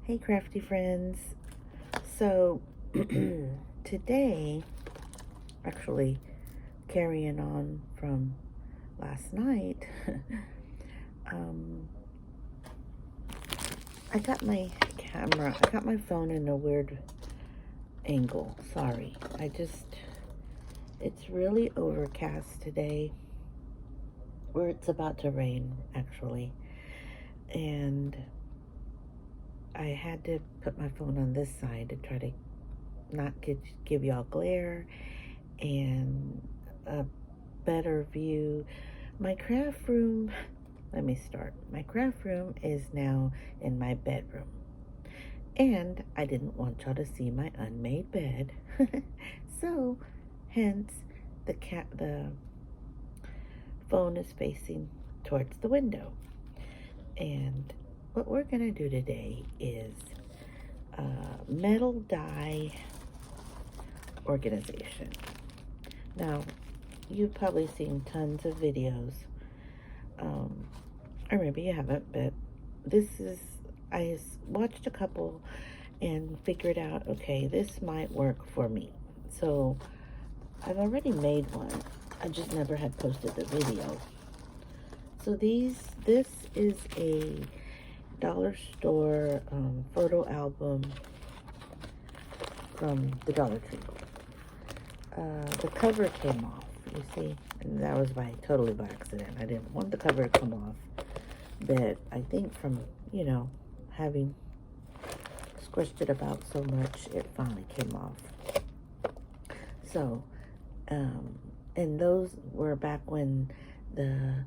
Hey, crafty friends. So, today, actually carrying on from last night, um, I got my phone in a weird angle. Sorry. It's really overcast today, where it's about to rain, actually. And I had to put my phone on this side to try to not give y'all glare and a better view. My craft room, let me start. My craft room is now in my bedroom. And I didn't want y'all to see my unmade bed. So, hence, the phone is facing towards the window. And what we're going to do today is metal die organization. Now, you've probably seen tons of videos, or maybe you haven't, but I watched a couple and figured out, okay, this might work for me. So I've already made one. I just never had posted the video. So this is a dollar store photo album from the Dollar Tree. The cover came off, you see, and that was totally by accident. I didn't want the cover to come off, but I think from, having squished it about so much, it finally came off. So, and those were back when the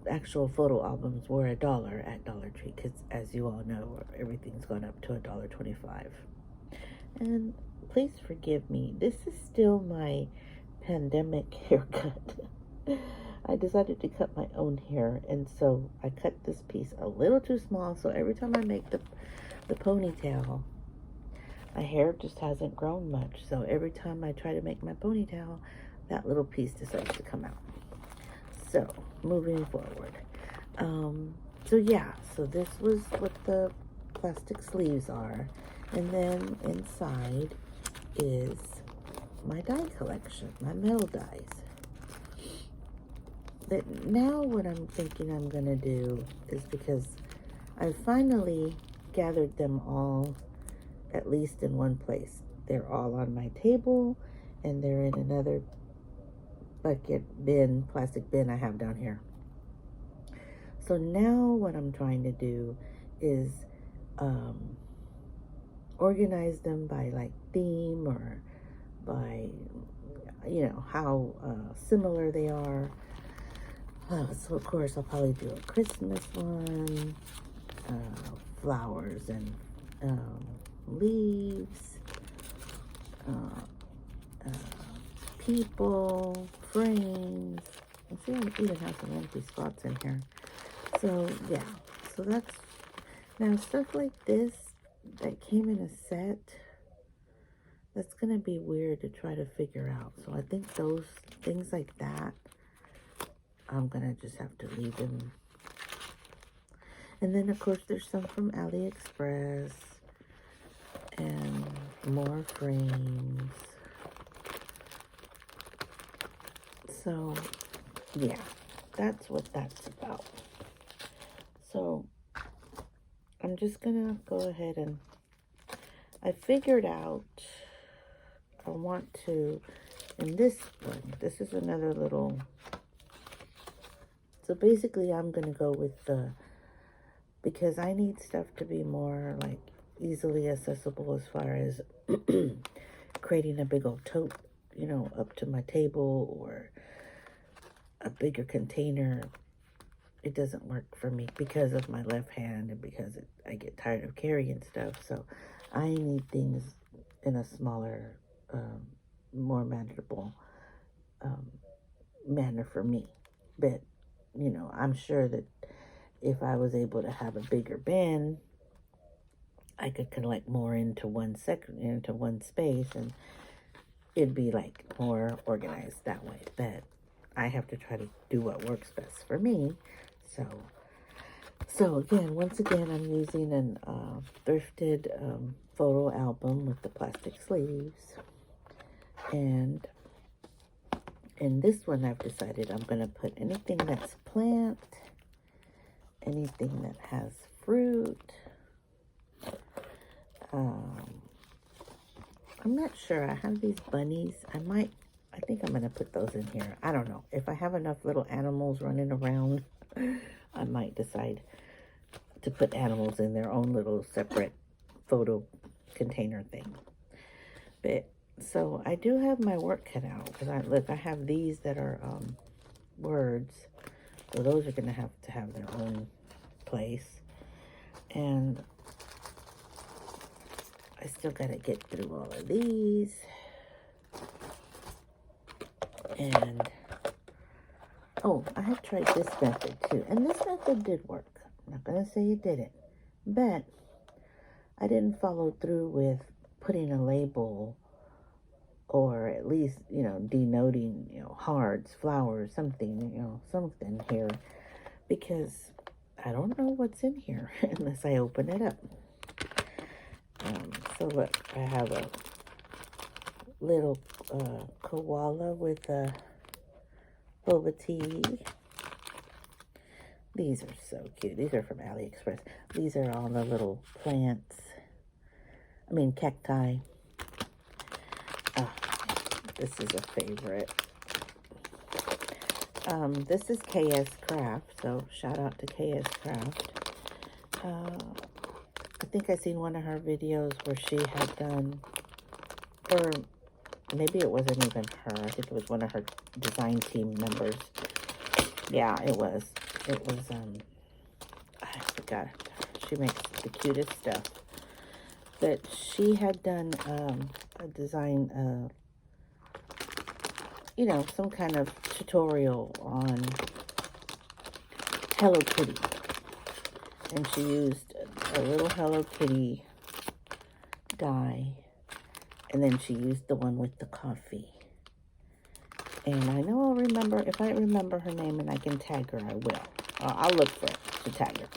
actual photo albums were $1 at Dollar Tree, because as you all know, everything's gone up to $1.25. And please forgive me, this is still my pandemic haircut. I decided to cut my own hair, and so I cut this piece a little too small, so every time I make the ponytail, my hair just hasn't grown much. So every time I try to make my ponytail, that little piece decides to come out. So moving forward. So this was what the plastic sleeves are. And then inside is my die collection, my metal dies. But now what I'm thinking I'm going to do is, because I finally gathered them all at least in one place. They're all on my table, and they're in another plastic bin I have down here. So now what I'm trying to do is organize them by like theme, or by how similar they are. So of course I'll probably do a Christmas one, flowers and leaves, people, frames. And see, I even have some empty spots in here. So yeah, so that's, now stuff like this that came in a set, that's gonna be weird to try to figure out. So I think those things like that, I'm gonna just have to leave them. And then of course there's some from AliExpress and more frames. So yeah, that's what that's about. So I'm just gonna go ahead and I figured out I want to, in this one, this is another little, so basically I'm gonna go with because I need stuff to be more like easily accessible as far as creating a big old tote, up to my table, or a bigger container. It doesn't work for me because of my left hand, and because I get tired of carrying stuff. So I need things in a smaller, more manageable manner for me. But, I'm sure that if I was able to have a bigger bin, I could collect more into one space, and it'd be like more organized that way. But I have to try to do what works best for me. So So again, once again, I'm using an thrifted photo album with the plastic sleeves. And in this one, I've decided I'm going to put anything that's plant, anything that has fruit. I'm not sure. I have these bunnies. I think I'm going to put those in here. I don't know. If I have enough little animals running around, I might decide to put animals in their own little separate photo container thing. But so I do have my work cut out, because I have these that are words. So those are going to have their own place. And I still got to get through all of these. And, oh, I have tried this method too. And this method did work. I'm not going to say it didn't. But I didn't follow through with putting a label, or at least, denoting, hearts, flowers, something, something here. Because I don't know what's in here unless I open it up. So look, I have a little koala with a boba tea. These are so cute. These are from AliExpress. These are all the little plants. Cacti. This is a favorite. This is KS Craft, so shout out to KS Craft. I think I seen one of her videos where she had done, or maybe it wasn't even her. I think it was one of her design team members. Yeah, it was. I forgot. She makes the cutest stuff. But she had done a design, some kind of tutorial on Hello Kitty. And she used a little Hello Kitty die. And then she used the one with the coffee. And I know I'll remember, if I remember her name and I can tag her, I will. I'll look for it to tag her.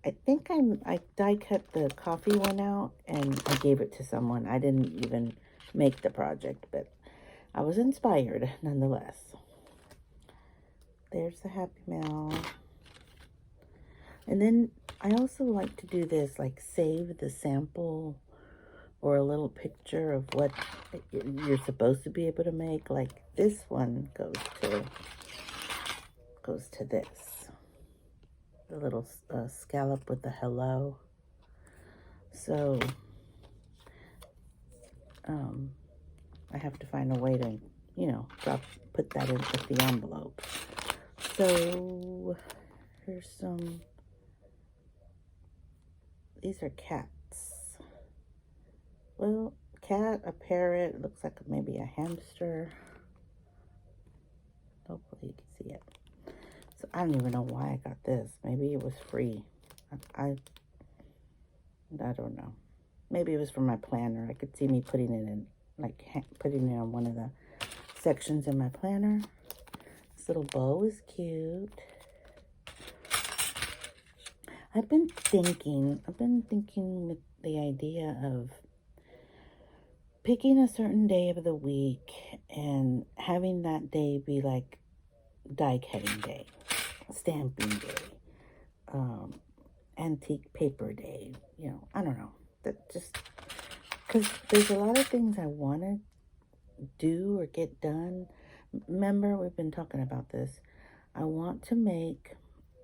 I think I die cut the coffee one out and I gave it to someone. I didn't even make the project, but I was inspired nonetheless. There's the Happy Mail. And then I also like to do this, like save the sample or a little picture of what you're supposed to be able to make. Like this one goes to this. The little scallop with the hello. So I have to find a way to, put that in with the envelope. So here's some, these are cats. Well, cat, a parrot, looks like maybe a hamster. Hopefully you can see it. So I don't even know why I got this. Maybe it was free. I don't know. Maybe it was from my planner. I could see me putting it in, like putting it on one of the sections in my planner. This little bow is cute. I've been thinking with the idea of picking a certain day of the week and having that day be like die cutting day, stamping day, antique paper day, I don't know. That just, because there's a lot of things I want to do or get done. Remember, we've been talking about this. I want to make,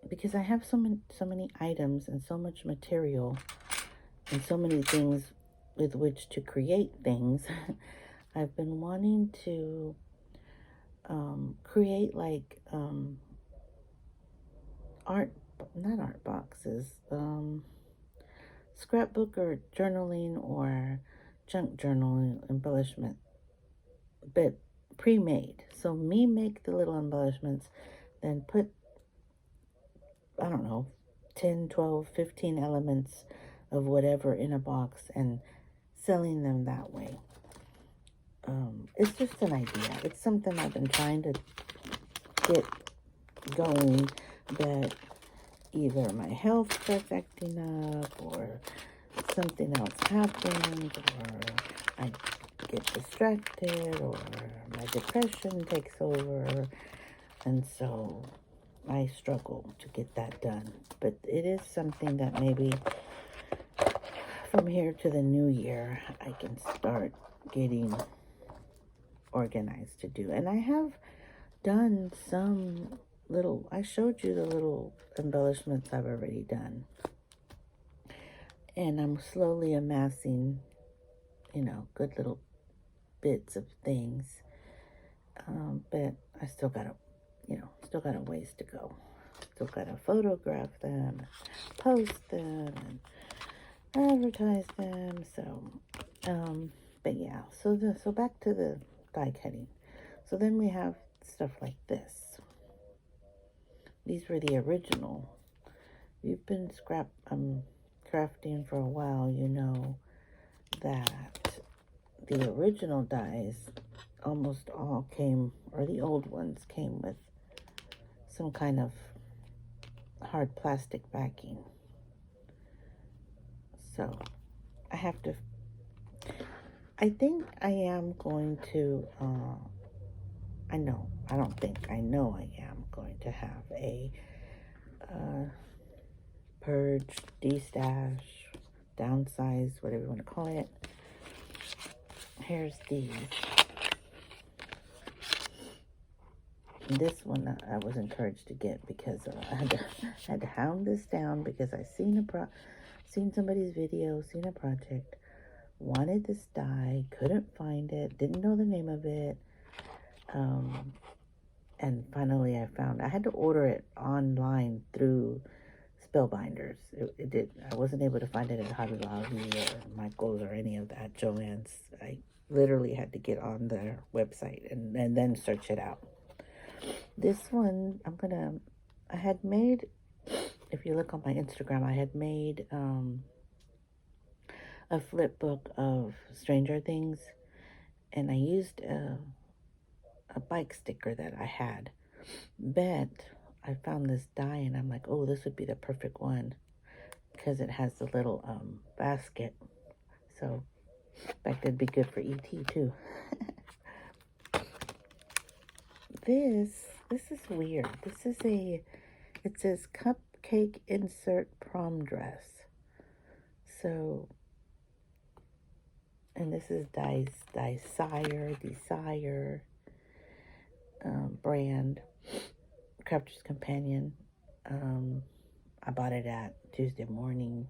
because I have so many items and so much material and so many things with which to create things. I've been wanting to create like not art boxes, scrapbook or journaling or junk journal embellishment, but pre-made. So me make the little embellishments, then put, I don't know, 10, 12, 15 elements of whatever in a box and selling them that way. It's just an idea. It's something I've been trying to get going that either my health starts acting up or something else happens or I get distracted or my depression takes over, and so I struggle to get that done. But it is something that maybe from here to the new year I can start getting organized to do. And I have done some little, I showed you the little embellishments I've already done. And I'm slowly amassing, good little bits of things. But I still got a ways to go. Still got to photograph them, post them, and advertise them. So, but yeah, so back to the die cutting. So then we have stuff like this. These were the original. You've been crafting for a while, you know that the original dies almost all came, or the old ones came with some kind of hard plastic backing. So I think I am going to, I know I am going to have a purge, destash, downsize, whatever you want to call it. Here's these. This one I was encouraged to get because I had to hound this down because I seen somebody's video, seen a project, wanted this dye, couldn't find it, didn't know the name of it, and finally I had to order it online through Spellbinders. I wasn't able to find it at Hobby Lobby or Michael's or any of that, Joann's. I literally had to get on their website and then search it out. This one, I had made, if you look on my Instagram, I had made a flip book of Stranger Things, and I used a bike sticker that I had. But I found this die, and I'm like, oh, this would be the perfect one because it has the little basket. So, in fact, it'd be good for E.T. too. This is weird. It says cupcake insert prom dress. So, and this is Desire brand, Crafter's Companion. I bought it at Tuesday Morning.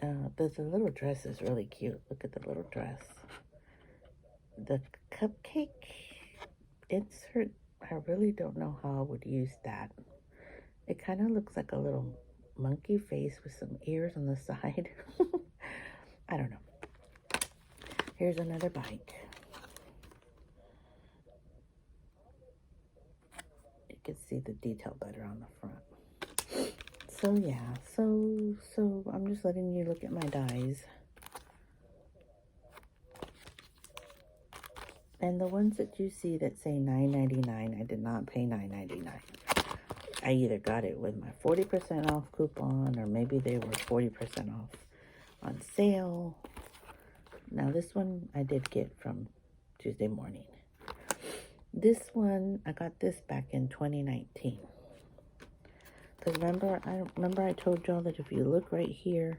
But the little dress is really cute. Look at the little dress. The cupcake insert, I really don't know how I would use that. It kind of looks like a little monkey face with some ears on the side. I don't know. Here's another bike. You can see the detail better on the front. So yeah, so I'm just letting you look at my dies. And the ones that you see that say $9.99, I did not pay $9.99. I either got it with my 40% off coupon, or maybe they were 40% off on sale. Now this one I did get from Tuesday Morning. This one, I got this back in 2019. Because remember I told y'all that if you look right here,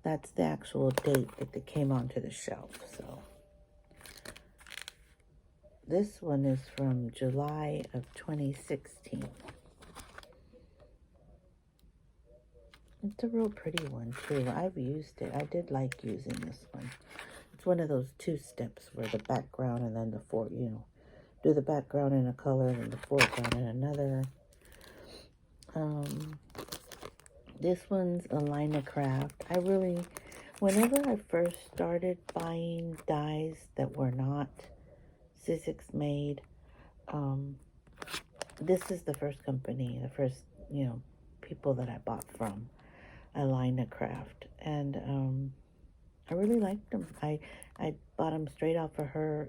that's the actual date that they came onto the shelf. So this one is from July of 2016. It's a real pretty one too. I've used it. I did like using this one. It's one of those two steps where the background and then do the background in a color and the foreground in another. This one's a line of craft. Whenever I first started buying dies that were not Sizzix made, this is the first company, the first, people that I bought from, Alina Craft. And I really liked them. I bought them straight out for her,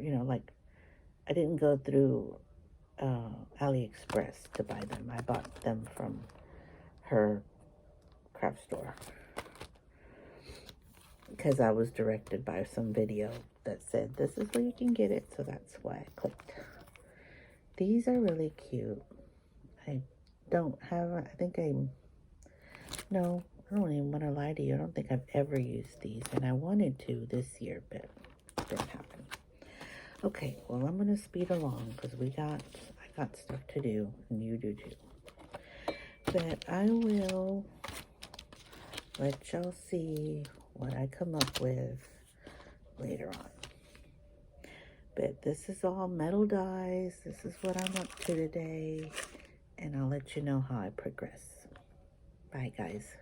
I didn't go through AliExpress to buy them. I bought them from her craft store because I was directed by some video that said this is where you can get it, so that's why I clicked. These are really cute. I don't even want to lie to you. I don't think I've ever used these, and I wanted to this year, but it didn't happen. Okay, well, I'm going to speed along because I got stuff to do, and you do too. But I will let y'all see what I come up with later on. But this is all metal dies. This is what I'm up to today, and I'll let you know how I progress. Bye, guys.